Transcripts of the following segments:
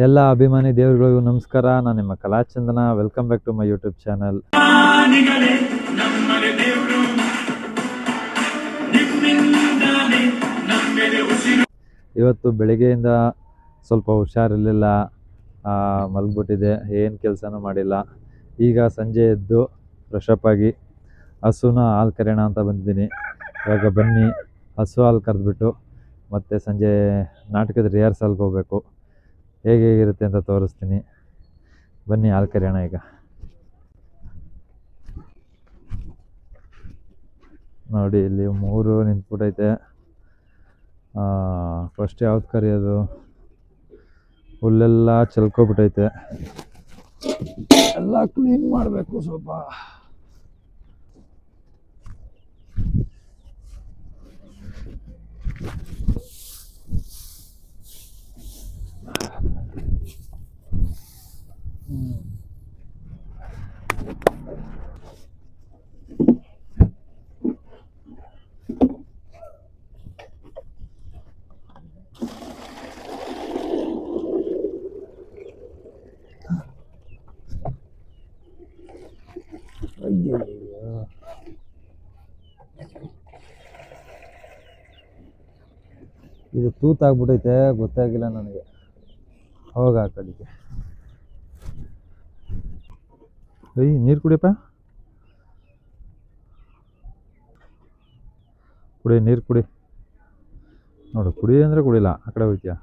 ಎಲ್ಲ ಅಭಿಮಾನಿ ದೇವರುಗಳಿಗೂ ನಮಸ್ಕಾರ. ನಾನು ನಿಮ್ಮ Kalachandana. Welcome back to my YouTube channel. ಇವತ್ತು ಬೆಳಿಗ್ಗೆಯಿಂದ ಸ್ವಲ್ಪ ಹುಷಾರಿರಲಿಲ್ಲ, ಮಲಗಿಬಿಟ್ಟಿದೆ, ಏನು ಕೆಲಸನೂ ಮಾಡಿಲ್ಲ. ಈಗ ಸಂಜೆ ಎದ್ದು ಫ್ರೆಶಪ್ ಆಗಿ ಹಸುನ ಹಾಲು ಕರೆಯೋಣ ಅಂತ ಬಂದಿದ್ದೀನಿ. ಇವಾಗ ಬನ್ನಿ ಹಸು ಹಾಲು ಕರೆದ್ಬಿಟ್ಟು ಮತ್ತು ಸಂಜೆ ನಾಟಕದ ರಿಹರ್ಸಲ್ಗೆ ಹೋಗಬೇಕು. ಹೇಗಿರುತ್ತೆ ಅಂತ ತೋರಿಸ್ತೀನಿ. ಬನ್ನಿ ಹಾಲು ಕರೆಯೋಣ. ಈಗ ನೋಡಿ ಇಲ್ಲಿ 3 ನಿಂತ್ಬಿಟ್ಟೈತೆ. ಫಸ್ಟ್ ಯಾವ್ದು ಕರೆಯೋದು? ಹುಲ್ಲೆಲ್ಲ ಚಲ್ಕೊಬಿಟ್ಟೈತೆ, ಎಲ್ಲ ಕ್ಲೀನ್ ಮಾಡಬೇಕು ಸ್ವಲ್ಪ. ಇದು ತೂತಾಗ್ಬಿಟ್ಟೈತೆ, ಗೊತ್ತಾಗಿಲ್ಲ ನನಗೆ. ಹೋಗ ಆ ಕಡೆಗೆ. ನೀರು ಕುಡಿಯಪ್ಪ, ಕುಡಿ, ನೀರು ಕುಡಿ. ನೋಡು, ಕುಡಿ ಅಂದರೆ ಕುಡಿಲ್ಲ, ಆ ಕಡೆ ಹೋಗ್ತೀಯ.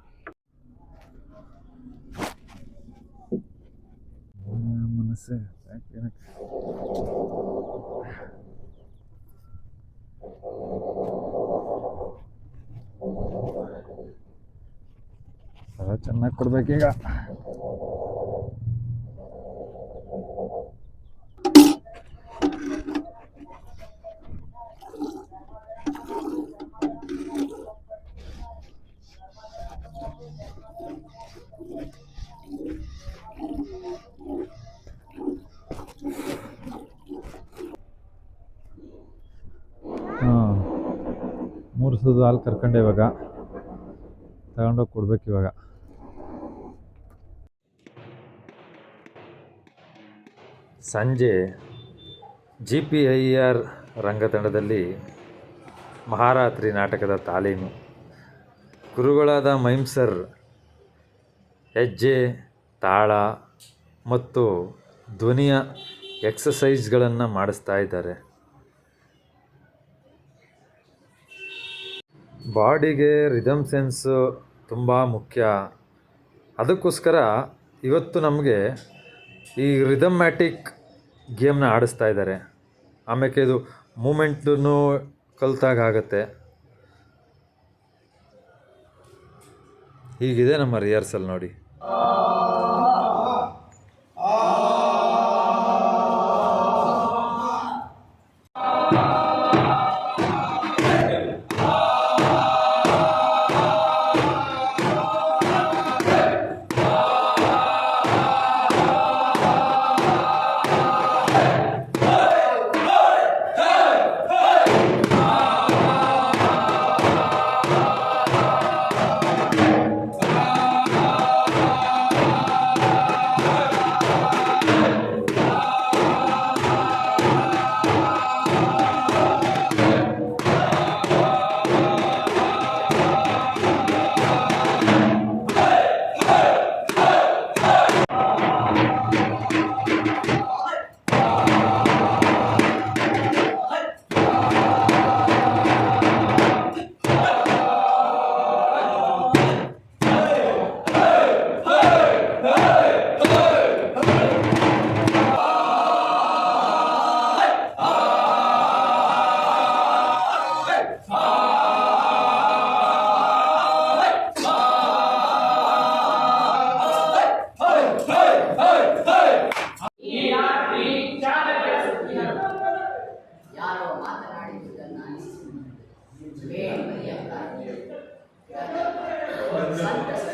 ಮನಸ್ಸೇ ಚೆನ್ನಾಗಿ ಕೊಡ್ಬೇಕೀಗ. ಮೂರು ಸುದು ಹಾಲು ಕರ್ಕೊಂಡೆ, ಇವಾಗ ತಗೊಂಡೋಗಿ ಕೊಡ್ಬೇಕು. ಇವಾಗ ಸಂಜೆ GPIR ರಂಗತಂಡದಲ್ಲಿ ಮಹಾರಾತ್ರಿ ನಾಟಕದ ತಾಲೀಮು. ಗುರುಗಳಾದ ಮೈಮ್ ಸರ್ ಹೆಜ್ಜೆ, ತಾಳ ಮತ್ತು ಧ್ವನಿಯ ಎಕ್ಸಸೈಸ್ಗಳನ್ನು ಮಾಡಿಸ್ತಾ ಇದ್ದಾರೆ. ಬಾಡಿಗೆ ರಿದಮ್ ಸೆನ್ಸು ತುಂಬ ಮುಖ್ಯ. ಅದಕ್ಕೋಸ್ಕರ ಇವತ್ತು ನಮಗೆ ಈ ರಿದಮ್ಯಾಟಿಕ್ ಗೇಮ್ನ ಆಡಿಸ್ತಾ ಇದ್ದಾರೆ. ಆಮೇಲೆ ಇದು ಮೂಮೆಂಟನ್ನು ಕಲಿತಾಗುತ್ತೆ. ಹೀಗಿದೆ ನಮ್ಮ ರಿಹರ್ಸಲ್ ನೋಡಿ.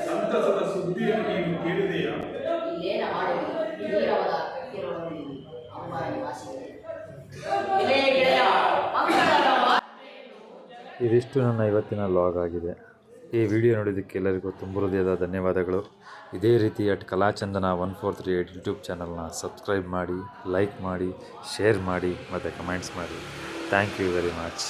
ಸಂತಸದ ಸುದ್ದಿಯನ್ನು ನೀನು ಕೇಳಿದೆಯಾ? ಇದಿಷ್ಟು ನನ್ನ ಇವತ್ತಿನ ಲಾಗ್ ಆಗಿದೆ. ಈ ವಿಡಿಯೋ ನೋಡಿದ್ದಕ್ಕೆ ಎಲ್ಲರಿಗೂ ತುಂಬ ಹೃದಯದ ಧನ್ಯವಾದಗಳು. ಇದೇ ರೀತಿ ಕಲಾಚಂದನ 1438 ಯೂಟ್ಯೂಬ್ ಚಾನಲ್ನ ಸಬ್ಸ್ಕ್ರೈಬ್ ಮಾಡಿ, ಲೈಕ್ ಮಾಡಿ, ಶೇರ್ ಮಾಡಿ ಮತ್ತು ಕಮೆಂಟ್ಸ್ ಮಾಡಿ. Thank you very much.